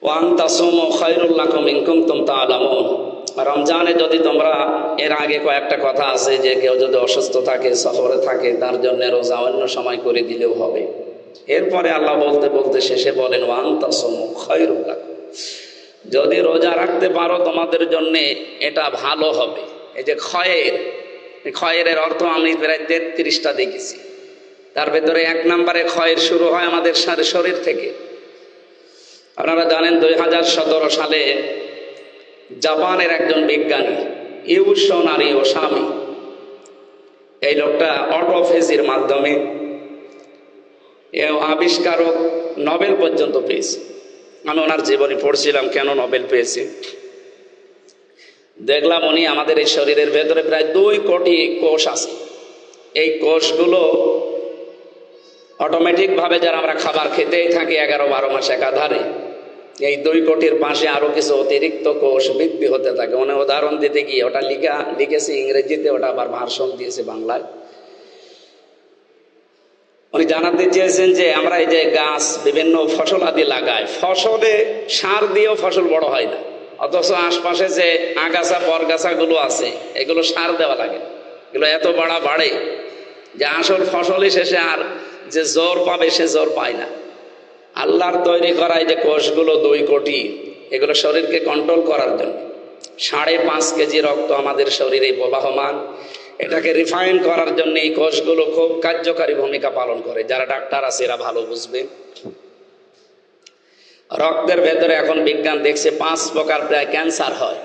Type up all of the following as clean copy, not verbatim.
One তাসুমু Khairul লাকুম in কুনতুম তা'লামুন। রমজানে যদি তোমরা, এর আগে কয়েকটা কথা আছে যে কেউ যদি অসুস্থ থাকে, সফরে থাকে, তার জন্য রোজা অন্য সময় করে দিলেও হবে। এরপরে আল্লাহ বলতে বলতে শেষে বলেন ওয়ান তাসুমু খায়রুল লাকুম, যদি রোজা রাখতে পারো তোমাদের জন্য এটা ভালো হবে। এই যে খয়েরের অর্থ আমি প্রায় 33টা দেখেছি। তার ভেতরে 1 নম্বরে খয়ের শুরু হয় আমাদের শরীর থেকে। আপনারা জানেন 2017 সালে জাপানের একজন বিজ্ঞানী ইউশোনারি ওসামি, এই লোকটা অটোফেজির মাধ্যমে আবিষ্কারক নোবেল পর্যন্ত পেয়েছে। আমি ওনার জীবনী পড়ছিলাম কেন নোবেল পেয়েছে। দেখলাম উনি আমাদের এই শরীরের ভেতরে প্রায় 2 কোটি কোষ আছে। এই কোষগুলো অটোমেটিক ভাবে যারা আমরা খাবার খেতেই থাকি 11-12 মাস একাধারে, এই 2 কোটির পাশে আরো কিছু অতিরিক্ত কোষ বৃদ্ধি হতে থাকে। মানে উদাহরণ দিতে গিয়ে ওটা লিখেছে ইংরেজিতে, ওটা আবার ভার্সন দিয়েছে বাংলায়। উনি জানাতে চেয়েছেন যে আমরা এই যে গাছ বিভিন্ন ফসল আদি লাগাই, ফসলে সার দিয়েও ফসল বড় হয় না, অথচ আশপাশে যে আগাছা পরগাছাগুলো আছে এগুলো সার দেওয়া লাগে, এগুলো এত বাড়ে যে আসল ফসলই শেষে আর যে জোর পাবে সে জোর পায় না। আল্লাহর তৈরি করা এই যে কোষগুলো 2 কোটি, এগুলো শরীরকে কন্ট্রোল করার জন্য। 5.5 কেজি রক্ত আমাদের শরীরে প্রবাহমান, এটাকে রিফাইন করার জন্য এই কোষগুলো খুব কার্যকারী ভূমিকা পালন করে। যারা ডাক্তার আছে এরা ভালো বুঝবে। রক্তের ভেতরে এখন বিজ্ঞান দেখছে 5 প্রকার প্রায় ক্যান্সার হয়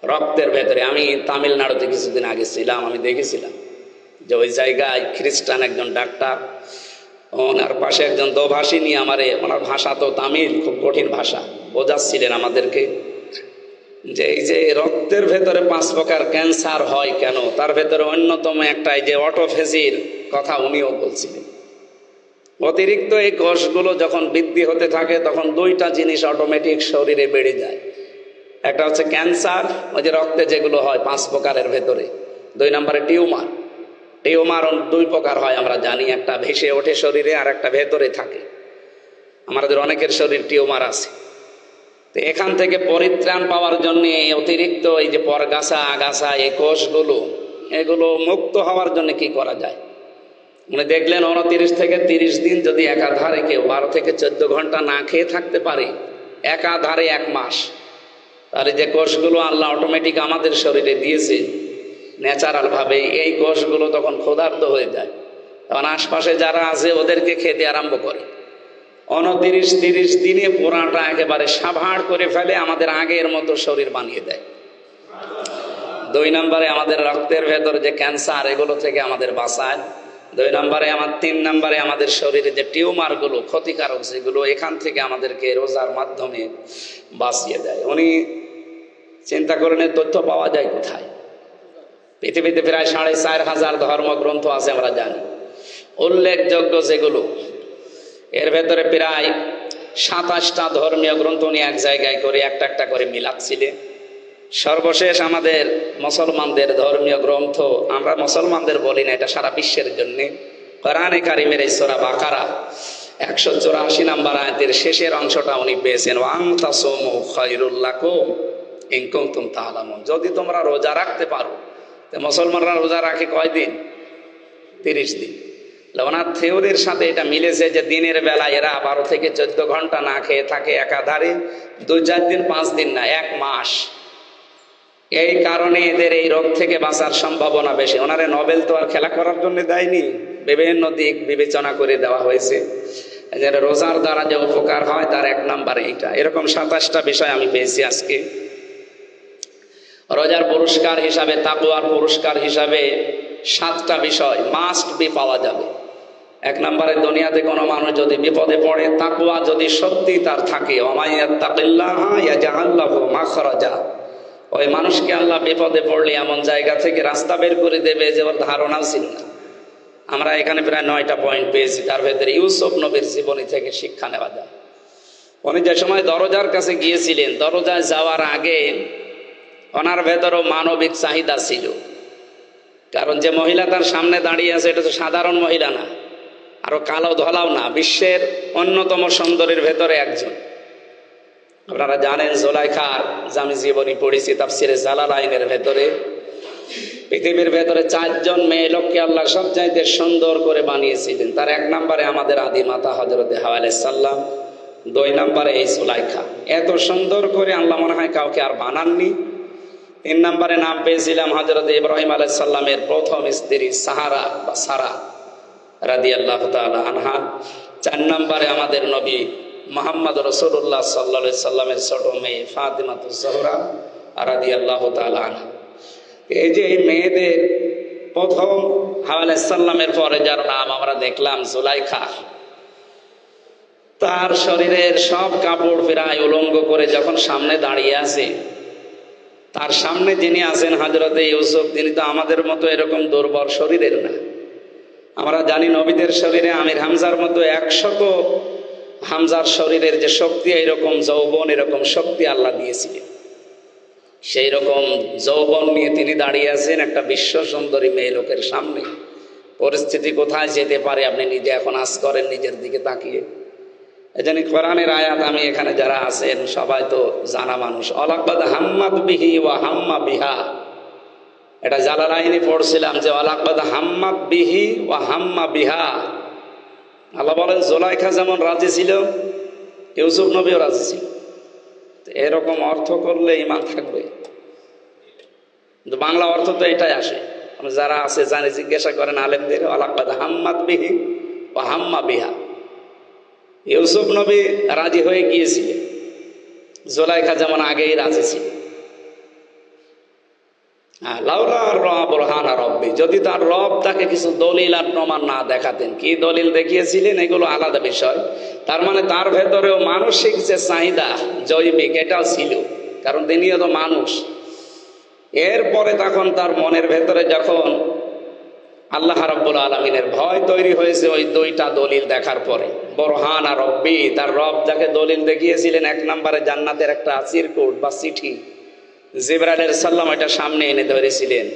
রক্তের ভেতরে। আমি তামিলনাড়ুতে কিছুদিন আগে ছিলাম, আমি দেখেছিলাম যে ওই জায়গায় খ্রিস্টান একজন ডাক্তার, ওনার পাশে একজন দোভাষী নিয়ে ওনার ভাষা তো তামিল, খুব কঠিন ভাষা, বোঝাচ্ছিলেন আমাদেরকে যে এই যে রক্তের ভেতরে 5 প্রকার ক্যান্সার হয় কেন, তার ভেতরে অন্যতম একটা এই যে অটোফেজির কথা উনিও বলছিলেন। অতিরিক্ত এই কোষগুলো যখন বৃদ্ধি হতে থাকে তখন 2টা জিনিস অটোমেটিক শরীরে বেড়ে যায়। একটা হচ্ছে ক্যান্সার, ওই যে রক্তে যেগুলো হয় 5 প্রকারের ভেতরে। 2 নম্বরে টিউমার। 2 প্রকার হয় আমরা জানি, একটা ভেসে ওঠে শরীরে আর একটা ভেতরে থাকে। আমাদের অনেকের শরীর টিউমার আছে। তো এখান থেকে পরিত্রাণ পাওয়ার জন্য অতিরিক্ত এই যে পরগাছা আগাছা এই কোষগুলো, এগুলো মুক্ত হওয়ার জন্য কি করা যায়। মানে দেখলেন 29 থেকে 30 দিন যদি একাধারে কেউ 12 থেকে 14 ঘন্টা না খেয়ে থাকতে পারে, একাধারে 1 মাস, তাহলে যে কোষগুলো আল্লাহ অটোমেটিক আমাদের শরীরে দিয়েছে ন্যাচারাল ভাবে, এই কোষগুলো তখন ক্ষুধার্ত হয়ে যায়। তখন আশপাশে যারা আছে ওদেরকে খেতে আরম্ভ করে। 29-30 দিনে পুরাটা একেবারে সাভার করে ফেলে, আমাদের আগের মতো শরীর বানিয়ে দেয়। 2 নম্বরে আমাদের রক্তের ভেতর যে ক্যান্সার, এগুলো থেকে আমাদের বাঁচায়। 2 নম্বরে 3 নম্বরে আমাদের শরীরে যে টিউমারগুলো ক্ষতিকারক যেগুলো, এখান থেকে আমাদেরকে রোজার মাধ্যমে বাঁচিয়ে দেয়। উনি চিন্তা করেন তথ্য পাওয়া যায় কোথায়। পৃথিবীতে প্রায় 4,500 ধর্মগ্রন্থ আছে আমরা জানি। উল্লেখযোগ্য যেগুলো, এর ভেতরে প্রায় 27টা ধর্মীয় গ্রন্থ উনি এক জায়গায় করে একটা করে মিলাচ্ছিলেন। সর্বশেষ আমাদের মুসলমানদের ধর্মীয় গ্রন্থ, আমরা মুসলমানদের বলি না, এটা সারা বিশ্বের জন্য, কোরআনে কারিমের এই সূরা বাকারা 184 নম্বর আয়াতের শেষের অংশটা উনি পেয়েছেন ওয়ান তাসুমু খায়রুল লাকুম ইন কুনতুম তা'লামুন। যদি তোমরা রোজা রাখতে পারো। মুসলমানরা রোজা রাখে কয়দিন? 30 দিন। ওনার থিওরির সাথে এটা মিলেছে যে দিনের বেলা এরা 12 থেকে 14 ঘন্টা না খেয়ে থাকে একাধারে, 2-4 দিন 5 দিন না, 1 মাস। এই কারণে এদের এই রোগ থেকে বাঁচার সম্ভাবনা বেশি। ওনারে নোবেল তো আর খেলা করার জন্য দেয়নি, বিভিন্ন দিক বিবেচনা করে দেওয়া হয়েছে। রোজার দ্বারা যে উপকার হয় তার 1 নম্বরে এইটা। এরকম 27টা বিষয় আমি পেয়েছি আজকে। রোজার পুরস্কার হিসাবে, তাকওয়ার পুরস্কার হিসাবে 7টা বিষয় মাস্ট বি পাওয়া যাবে। 1 নম্বরে, দুনিয়াতে কোনো মানুষ যদি বিপদে পড়ে, তাকওয়া যদি সত্যি তার থাকে, ওমাইয়াত্তাকিল্লাহা ইয়াজআল লাহু মাখরাজা, ওই মানুষকে আল্লাহ বিপদে পড়লে এমন জায়গা থেকে রাস্তা বের করে দেবে যে ওর ধারণাও ছিল না। আমরা এখানে প্রায় 9টা পয়েন্ট পেয়েছি, তার ভেতরে ইউসুফ নবীর জীবনী থেকে শিক্ষা নেওয়া যায়। উনি যে সময় দরজার কাছে গিয়েছিলেন, দরজায় যাওয়ার আগে ওনার ভেতরও মানবিক চাহিদা ছিল। কারণ যে মহিলা তার সামনে দাঁড়িয়ে আছে এটা তো সাধারণ মহিলা না, আরো কালো ধলাও না, বিশ্বের অন্যতম সুন্দরীর ভেতরে একজন। আপনারা জানেন জুলাইখার আমি জীবনী পড়েছি তাফসিরে জালালাইনের ভেতরে, পৃথিবীর ভেতরে 4 জন মেয়ে লোককে আল্লাহ সবচাইতে সুন্দর করে বানিয়েছিলেন। তার 1 নম্বরে আমাদের আদি মাতা হযরতে হাওয়া আলাইহিস সালাম, 2 নম্বরে এই জুলাইখা। এত সুন্দর করে আল্লাহ মনে হয় কাউকে আর বানাননি। 3 নম্বরে নাম পেয়েছিলাম হযরতে ইব্রাহিম আলাইহিস সালামের প্রথম স্ত্রী সাহারা বা সারা রাদিয়াল্লাহু তাআলা আনহা। 4 নম্বরে আমাদের নবী মুহাম্মদ রাসূলুল্লাহ সাল্লাল্লাহু আলাইহি সাল্লামের ছোট মেয়ে ফাতিমাতুজ জোহরা রাদিয়াল্লাহু তাআলা আনহা। এই যে এই মেয়েদের প্রথম হাওয়া আলাইহিস সালামের পরে যার নাম আমরা দেখলাম জুলাইখা, তার শরীরের সব কাপড় প্রায় উলঙ্গ করে যখন সামনে দাঁড়িয়ে আছে, তার সামনে যিনি আছেন হযরতে ইউসুফ, তিনি তো আমাদের মতো এরকম দুর্বল শরীরের না। আমরা জানি নবীদের শরীরে আমির হামজার মতো 100 হামজার শরীরের যে শক্তি, এইরকম যৌবন, এরকম শক্তি আল্লাহ দিয়েছিলেন। সেই রকম যৌবন নিয়ে তিনি দাঁড়িয়ে আছেন একটা বিশ্ব সুন্দরী মেয়ে লোকের সামনে। পরিস্থিতি কোথায় যেতে পারে আপনি নিজে এখন আঁচ করেন নিজের দিকে তাকিয়ে। এজন্য কোরআনের আয়াত আমি এখানে যারা আছেন সবাই তো জানা মানুষ। ওয়ালাকাদ হাম্মাত বিহি ওয়া হাম্মা বিহা, এটা জালালাইনে পড়ছিলাম যে ওয়ালাকাদ হাম্মাত বিহি ওয়া হাম্মা বিহা। আল্লাহ বলেন জুলাইখা যেমন রাজি ছিল, ইউসুফ নবীও রাজি ছিল। এরকম অর্থ করলে ঈমান থাকবে, কিন্তু বাংলা অর্থ তো এটাই আসে। যারা আছে জানি, জিজ্ঞাসা করেন আলেমদের, ওয়ালাকাদ হাম্মাত বিহি ওয়া হাম্মা বিহা। ইউসুফ নবী রাজি হয়ে গিয়েছিলেন, জুলাইখা যেমন আগেই রাজি ছিল। লাউলা বুরহানা রব্বি, যদি তার রব তাকে কিছু দলিল আর প্রমাণ না দেখাতেন। কি দলিল দেখিয়েছিলেন এগুলো আলাদা বিষয়। তার মানে তার ভেতরেও মানসিক যে চাহিদা জৈবিক, এটাও ছিল, কারণ তিনিও তো মানুষ। এরপরে তখন তার মনের ভেতরে যখন আল্লাহ রাব্বুল আলামিনের ভয় তৈরি হয়েছে ওই 2টা দলিল দেখার পরে, বুরহানা রব্বি, তার রব যাকে দলিল দেখিয়েছিলেন, 1 নম্বরে জান্নাতের একটা চিরকুট বা চিঠি, জিবরাইল আলাইহিস সালাম এটা সামনে এনে ধরেছিলেন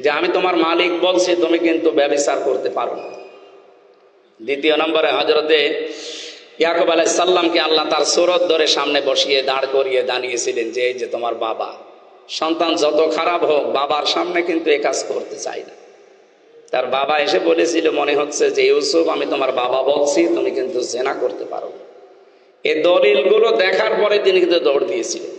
যে আমি তোমার মালিক বলছি, তুমি কিন্তু ব্যভিচার করতে পারো না। 2 নম্বরে হযরতে ইয়াকুব আলাইহিস সালামকে আল্লাহ তার সুরত ধরে সামনে বসিয়ে দাঁড় করিয়ে দাঁড়িয়েছিলেন যে এই যে তোমার বাবা। সন্তান যত খারাপ হোক, বাবার সামনে কিন্তু এই কাজ করতে চাই না। তার বাবা এসে বলেছিল, মনে হচ্ছে যে ইউসুফ আমি তোমার বাবা বলছি, তুমি কিন্তু জিনা করতে পারো না। এই দলিলগুলো দেখার পরে তিনি কিন্তু দৌড় দিয়েছিলেন।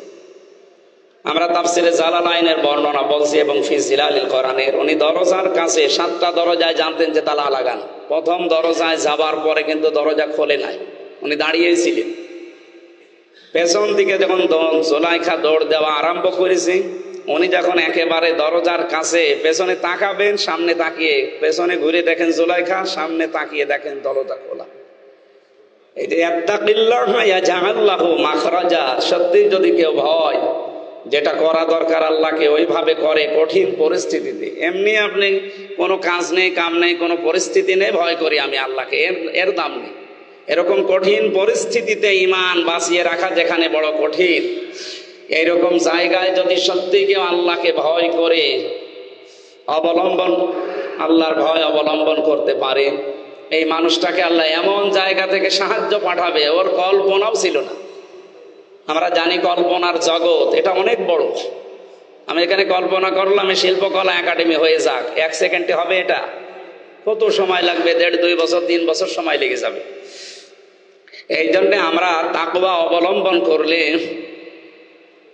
আমরা তাফসিরে জালালাইনের বর্ণনা বলছি এবং ফি জিলালিল কোরআনের, উনি দরজার কাছে 7টা দরজায় জানতেন যে তালা লাগানো। প্রথম দরজায় যাবার পরে কিন্তু দরজা খোলে নাই, উনি দাঁড়িয়েছিলেন। পেছন দিকে যখন জুলাইখা দৌড় দেওয়া আরম্ভ করেছে, উনি যখন একেবারে দরজার কাছে পেছনে তাকাবেন, সামনে তাকিয়ে পেছনে ঘুরে দেখেন জুলাইখা, সামনে তাকিয়ে দেখেন দরজা খোলা। এই যে ইত্তাকিল্লাহ ইয়াজআল লাহু মাখরাজা, সত্যি যদি কেউ ভয় যেটা করা দরকার আল্লাহকে ওইভাবে করে কঠিন পরিস্থিতিতে, এমনি আপনি কোনো কাজ নেই, কাম নেই, কোনো পরিস্থিতি নেই, ভয় করি আমি আল্লাহকে, এর দাম নেই। এরকম কঠিন পরিস্থিতিতে ঈমান বাঁচিয়ে রাখা যেখানে বড় কঠিন, এইরকম জায়গায় যদি সত্যি কেউ আল্লাহকে ভয় করে আল্লাহর ভয় অবলম্বন করতে পারে, এই মানুষটাকে আল্লাহ এমন জায়গা থেকে সাহায্য পাঠাবে ওর কল্পনাও ছিল না। আমরা জানি কল্পনার জগৎ এটা অনেক বড়। আমি এখানে কল্পনা করলাম শিল্পকলা একাডেমি হয়ে যাক, 1 সেকেন্ডে হবে এটা? কত সময় লাগবে? 1.5-2 বছর 3 বছর সময় লেগে যাবে। এই জন্যে আমরা তাকওয়া অবলম্বন করলে,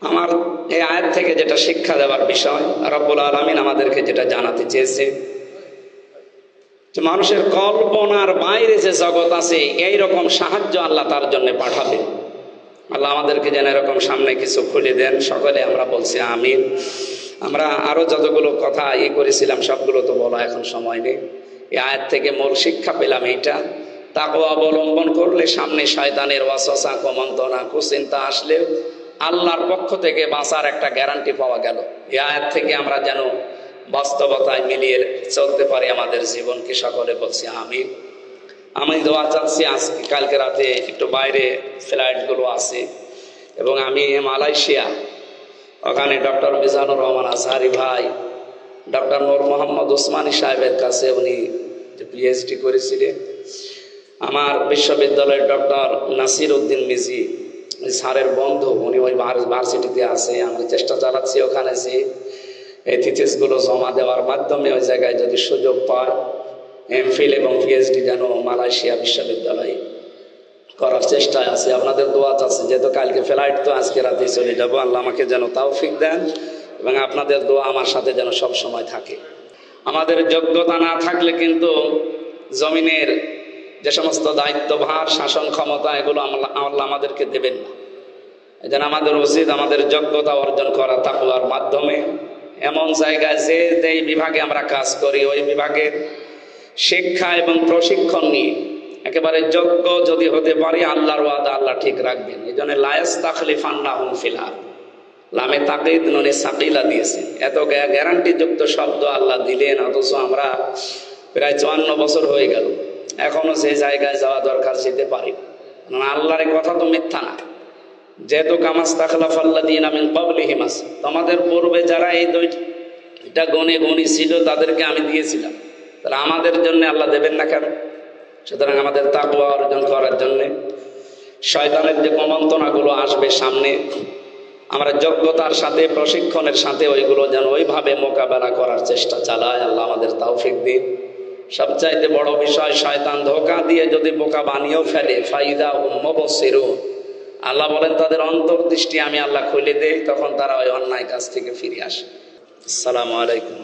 আমার এই আয়াত থেকে যেটা শিক্ষা দেওয়ার বিষয়, রব্বুল আলামিন আমাদেরকে যেটা জানাতে চেয়েছে, যে মানুষের কল্পনার বাইরে যে জগৎ আছে, এইরকম সাহায্য আল্লাহ তার জন্য পাঠাবে। আল্লাহ আমাদেরকে যেন এরকম সামনে কিছু খুলে দেন। সকলে আমরা বলছি আমিন। আমরা আরো যতগুলো কথা করেছিলাম সবগুলো তো বলা এখন সময় নেই। এই আয়াত থেকে মূল শিক্ষা পেলাম এইটা, তাকওয়া অবলম্বন করলে সামনে শয়তানের ওয়াসওয়াসা, কুমন্ত্রণা, কুচিন্তা আসলেও আল্লাহর পক্ষ থেকে বাঁচার একটা গ্যারান্টি পাওয়া গেল। এই আয়াত থেকে আমরা যেন বাস্তবতায় মিলিয়ে চলতে পারি আমাদের জীবনকে। সকলে বলছি আমিন। আমি দোয়া চাচ্ছি, আজকে কালকে রাতে একটু বাইরে ফ্লাইটগুলো আছে এবং আমি মালয়েশিয়া, ওখানে ডক্টর মিজানুর রহমান আজহারি ভাই, ডক্টর নূর মোহাম্মদ ওসমানী সাহেবের কাছে উনি পিএইচডি করেছিলেন, আমার বিশ্ববিদ্যালয়ের ডক্টর নাসির উদ্দিন মিজি স্যারের বন্ধু, উনি ওই ভার্সিটিতে আছে। আমি চেষ্টা চালাচ্ছি ওখানে যে এই থিসিসগুলো জমা দেওয়ার মাধ্যমে ওই জায়গায় যদি সুযোগ পায় এমফিল এবং পিএইচডি যেন মালয়েশিয়া বিশ্ববিদ্যালয়ে করার চেষ্টায় আছে। আপনাদের দোয়া আছে, যেহেতু কালকে ফ্লাইট, তো আজকে রাতে চলে যাবো। আল্লাহ আমাকে যেন তৌফিক দেন এবং আপনাদের দোয়া আমার সাথে যেন সব সময় থাকে। আমাদের যোগ্যতা না থাকলে কিন্তু জমিনের যে সমস্ত দায়িত্বভার, শাসন ক্ষমতা, এগুলো আল্লাহ আমাদেরকে দেবেন না। এই জন্য আমাদের উচিত আমাদের যোগ্যতা অর্জন করা তাকওয়ার মাধ্যমে এমন জায়গায় যে যেই বিভাগে আমরা কাজ করি ওই বিভাগের শিক্ষা এবং প্রশিক্ষণ নিয়ে একেবারে যোগ্য যদি হতে পারি, আল্লাহর ওয়াদা আল্লাহ ঠিক রাখবেন। এই জন্য লায়াস্তাখলিফান্নাহুম ফিল আরদ, লামে তাকিদ নুনে সাকিলা দিয়েছেন। এত গ্যারান্টিযুক্ত শব্দ আল্লাহ দিলেন, অথচ আমরা প্রায় 54 বছর হয়ে গেল এখনো সেই জায়গায় যাওয়া দরকার, যেতে পারি না। আল্লাহর কথা তো মিথ্যা না। যেহেতু কামাস্তাখলাফাল্লাযীনা মিন ক্বাবলিহিম, তোমাদের পূর্বে যারা এই দুইটা গুণী ছিল তাদেরকে আমি দিয়েছিলাম, তাহলে আমাদের জন্য আল্লাহ দেবেন না কেন? সুতরাং আমাদের তাকওয়া অর্জন করার জন্য শয়তানের যে কুমন্ত্রণাগুলো আসবে সামনে, আমরা যোগ্যতার সাথে প্রশিক্ষণের সাথে ওইগুলো যেন ওইভাবে মোকাবেলা করার চেষ্টা চালায়। আল্লাহ আমাদের তৌফিক দিন। সবচাইতে বড় বিষয়, শয়তান ধোঁকা দিয়ে যদি বোকা বানিয়েও ফেলে, ফাইদা হুম মুবসিরুন, আল্লাহ বলেন তাদের অন্তর্দৃষ্টি আমি আল্লাহ খুলে দেই, তখন তারা ওই অন্যায় কাজ থেকে ফিরে আসে। আসসালামু আলাইকুম।